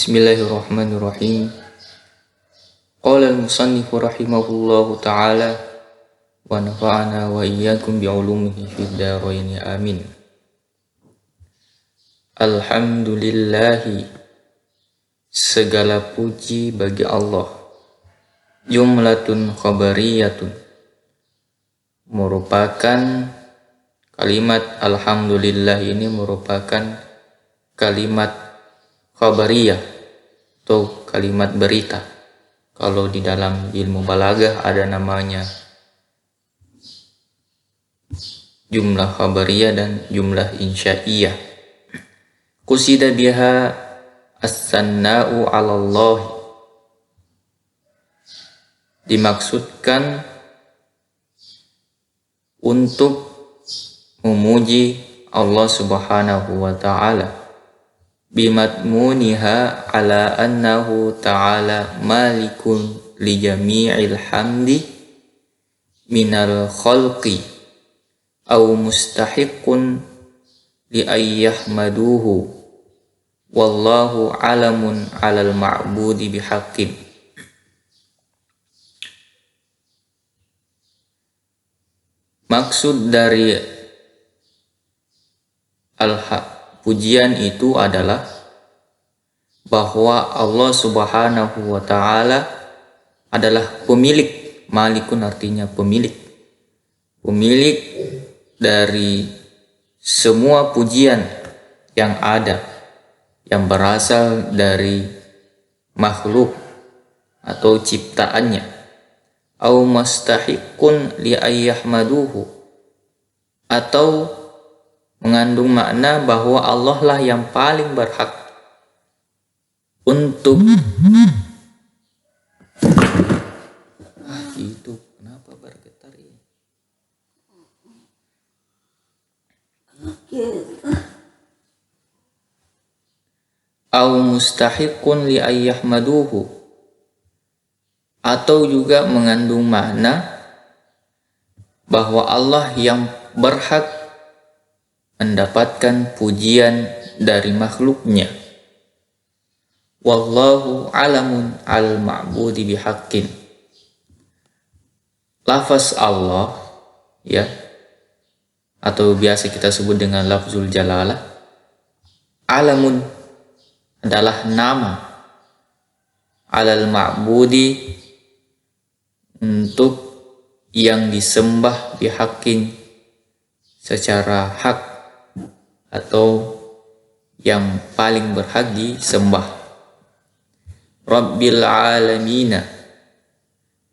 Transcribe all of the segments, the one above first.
Bismillahirrahmanirrahim. Qala al-musannif rahimahullahu ta'ala wa nafa'ana wa iyyakum bi'ulumihi fid dharain amin. Alhamdulillahi, segala puji bagi Allah. Jumlatun khabariyatun, merupakan kalimat alhamdulillah ini merupakan kalimat khabariyah atau kalimat berita. Kalau di dalam ilmu balaghah ada namanya jumlah khabariyah dan jumlah insya'iyah. Qusida biha as-sanna'u 'ala Allah, dimaksudkan untuk memuji Allah Subhanahu wa ta'ala, bimatmuniha ala annahu ta'ala malikun li jami'il hamdi minal khalqi aw mustahiqun li ayyahmaduhu wallahu alamun alal ma'budi bihaqqin. Maksud dari pujian itu adalah bahwa Allah Subhanahu wa ta'ala adalah pemilik. Malikun artinya pemilik dari semua pujian yang ada, yang berasal dari makhluk atau ciptaannya. Au mustahiqun li ayyahmaduhu, atau mengandung makna bahwa Allah lah yang paling berhak untuk itu kenapa bergetar ya? Au mustahiqun li ayyahmaduhu, atau juga mengandung makna bahwa Allah yang berhak mendapatkan pujian dari makhluknya. Wallahu alamun al ma'budi bihaqqin. Lafaz Allah ya, atau biasa kita sebut dengan lafzul jalalah, alamun adalah nama, alal ma'budi untuk yang disembah bihaqqin secara hak, atau yang paling berhak disembah. Rabbil alamina,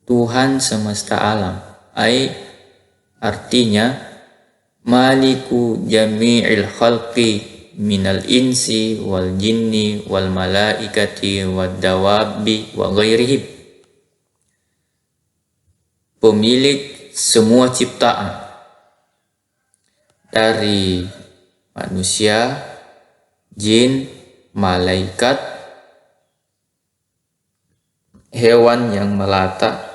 Tuhan semesta alam. Artinya maliku jami'il khalqi minal insi wal jinni wal malaikati wad dawabi wa ghairihim, pemilik semua ciptaan dari manusia, jin, malaikat, hewan yang melata,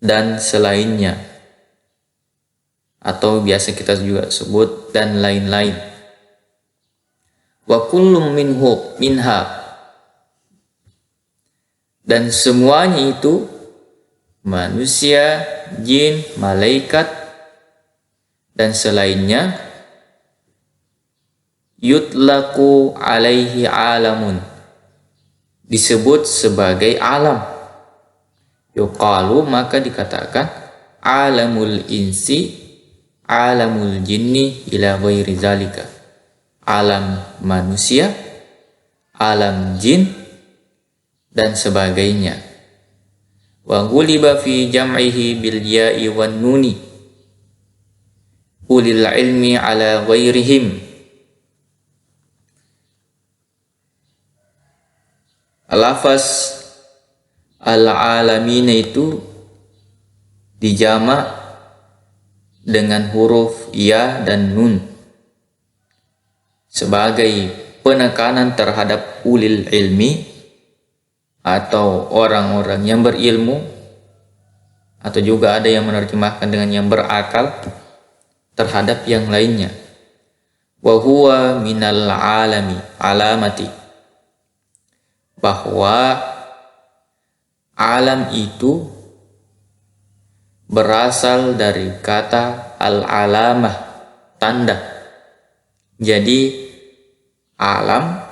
dan selainnya, atau biasa kita juga sebut dan lain-lain. Wa kullum minha, dan semuanya itu, manusia, jin, malaikat, dan selainnya, yutlaku alaihi alamun, disebut sebagai alam. Yuqalu, maka dikatakan alamul insi, alamul jinni ila ghairi zalika, alam manusia, alam jin, dan sebagainya. Wa ghuliba fi jam'ihi bil ya'i wan nuni ulil ilmi ala ghairihim. Lafaz al-alamin itu dijamak dengan huruf ya dan nun sebagai penekanan terhadap ulil ilmi, atau orang-orang yang berilmu, atau juga ada yang menerjemahkan dengan yang berakal, terhadap yang lainnya. Wa huwa minal alamati, bahwa alam itu berasal dari kata al-alamah, tanda. Jadi alam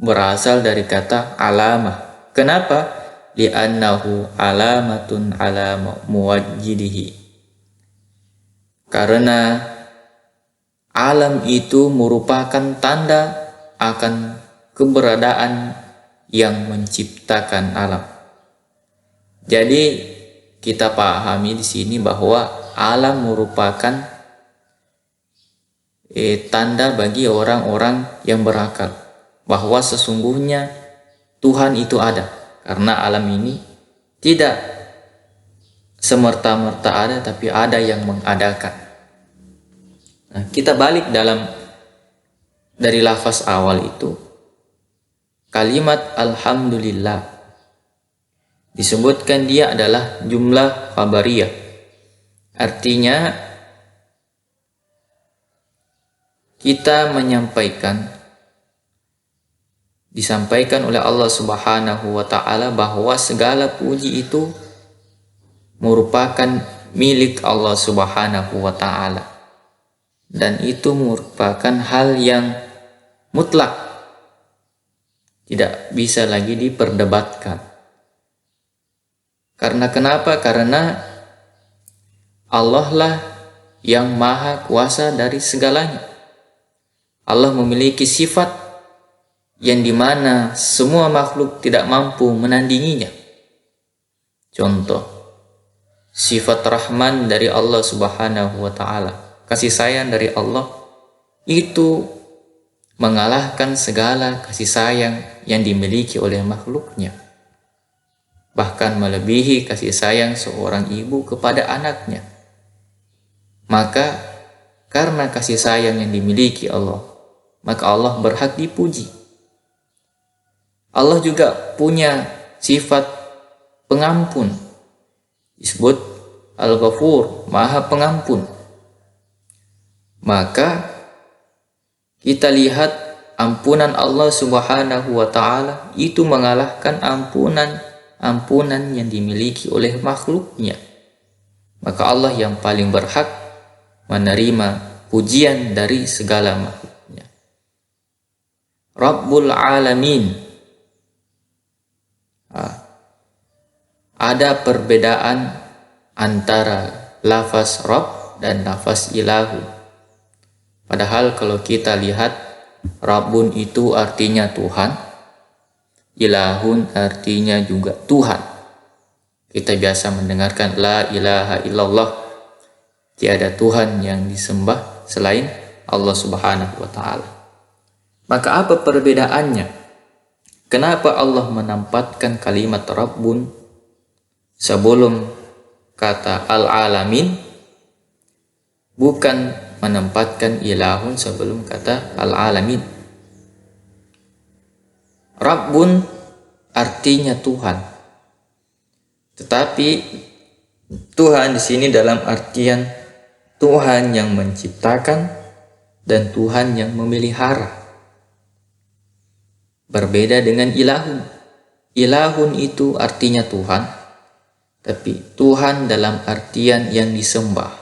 berasal dari kata alamah. Kenapa? Li'annahu alamatun ala muwajjidihi. Karena alam itu merupakan tanda akan keberadaan yang menciptakan alam. Jadi kita pahami di sini bahwa alam merupakan tanda bagi orang-orang yang berakal bahwa sesungguhnya Tuhan itu ada, karena alam ini tidak semerta-merta ada, tapi ada yang mengadakan. Nah, kita balik dari lafaz awal itu, kalimat alhamdulillah disebutkan dia adalah jumlah khabariyah. Artinya kita disampaikan oleh Allah Subhanahu wa ta'ala bahwa segala puji itu merupakan milik Allah Subhanahu wa ta'ala, dan itu merupakan hal yang mutlak, tidak bisa lagi diperdebatkan. Karena kenapa? Karena Allah lah yang maha kuasa dari segalanya. Allah memiliki sifat yang dimana semua makhluk tidak mampu menandinginya. Contoh, sifat Rahman dari Allah Subhanahu wa ta'ala, kasih sayang dari Allah, itu mengalahkan segala kasih sayang yang dimiliki oleh makhluknya. Bahkan melebihi kasih sayang seorang ibu kepada anaknya. Maka karena kasih sayang yang dimiliki Allah, maka Allah berhak dipuji. Allah juga punya sifat pengampun, disebut Al-Ghafur, Maha Pengampun. Maka kita lihat ampunan Allah Subhanahu wa ta'ala itu mengalahkan ampunan yang dimiliki oleh makhluknya. Maka Allah yang paling berhak menerima pujian dari segala makhluknya. Rabbul Alamin. Ada perbedaan antara lafaz Rabb dan lafaz Ilahu. Padahal kalau kita lihat, Rabbun itu artinya Tuhan, Ilahun artinya juga Tuhan. Kita biasa mendengarkan la ilaha illallah, tiada Tuhan yang disembah selain Allah Subhanahu wa ta'ala. Maka apa perbedaannya? Kenapa Allah menempatkan kalimat Rabbun sebelum kata al-alamin, bukan menempatkan ilahun sebelum kata al-alamin? Rabbun artinya Tuhan, tetapi Tuhan di sini dalam artian Tuhan yang menciptakan dan Tuhan yang memelihara. Berbeda dengan ilahun. Ilahun itu artinya Tuhan, tapi Tuhan dalam artian yang disembah.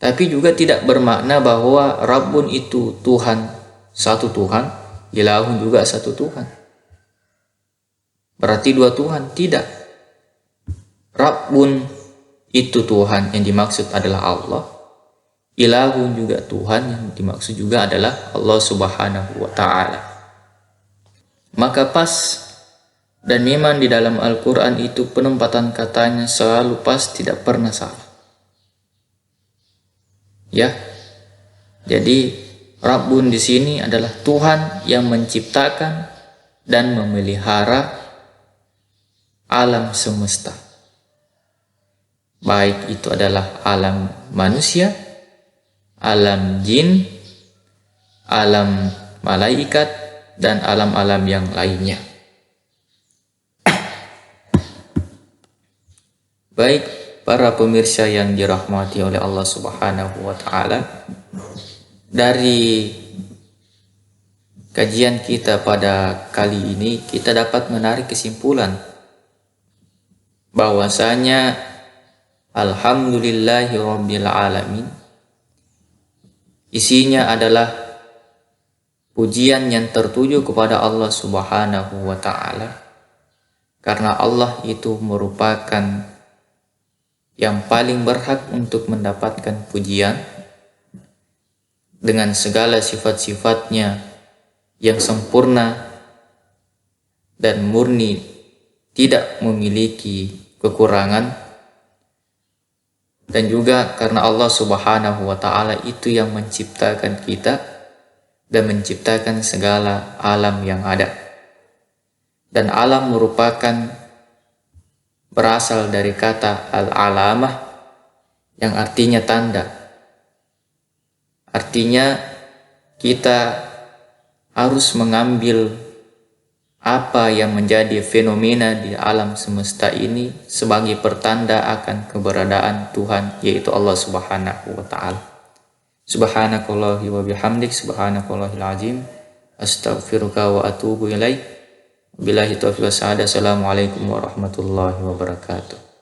Tapi juga tidak bermakna bahwa Rabbun itu Tuhan, satu Tuhan, Ilahun juga satu Tuhan. Berarti dua Tuhan? Tidak. Rabbun itu Tuhan yang dimaksud adalah Allah. Ilahun juga Tuhan yang dimaksud juga adalah Allah Subhanahu wa ta'ala. Maka pas, dan memang di dalam Al-Quran itu penempatan katanya selalu pas, tidak pernah salah. Ya, jadi Rabbun di sini adalah Tuhan yang menciptakan dan memelihara alam semesta. Baik itu adalah alam manusia, alam jin, alam malaikat, dan alam-alam yang lainnya. Baik para pemirsa yang dirahmati oleh Allah Subhanahu wa ta'ala, dari kajian kita pada kali ini, kita dapat menarik kesimpulan bahwasanya alhamdulillahirabbil alamin isinya adalah pujian yang tertuju kepada Allah Subhanahu wa taala, karena Allah itu merupakan yang paling berhak untuk mendapatkan pujian dengan segala sifat-sifatnya yang sempurna dan murni, tidak memiliki kekurangan, dan juga karena Allah Subhanahu wa taala itu yang menciptakan kita dan menciptakan segala alam yang ada. Dan alam merupakan berasal dari kata al-alamah yang artinya tanda. Artinya kita harus mengambil apa yang menjadi fenomena di alam semesta ini sebagai pertanda akan keberadaan Tuhan, yaitu Allah Subhanahu wa taala. Subhanallahi wa bihamdik, subhanakallahil azim, astaghfiruka wa atubu ilaik. Billahi taufiq wa hidayah. Assalamualaikum warahmatullahi wabarakatuh.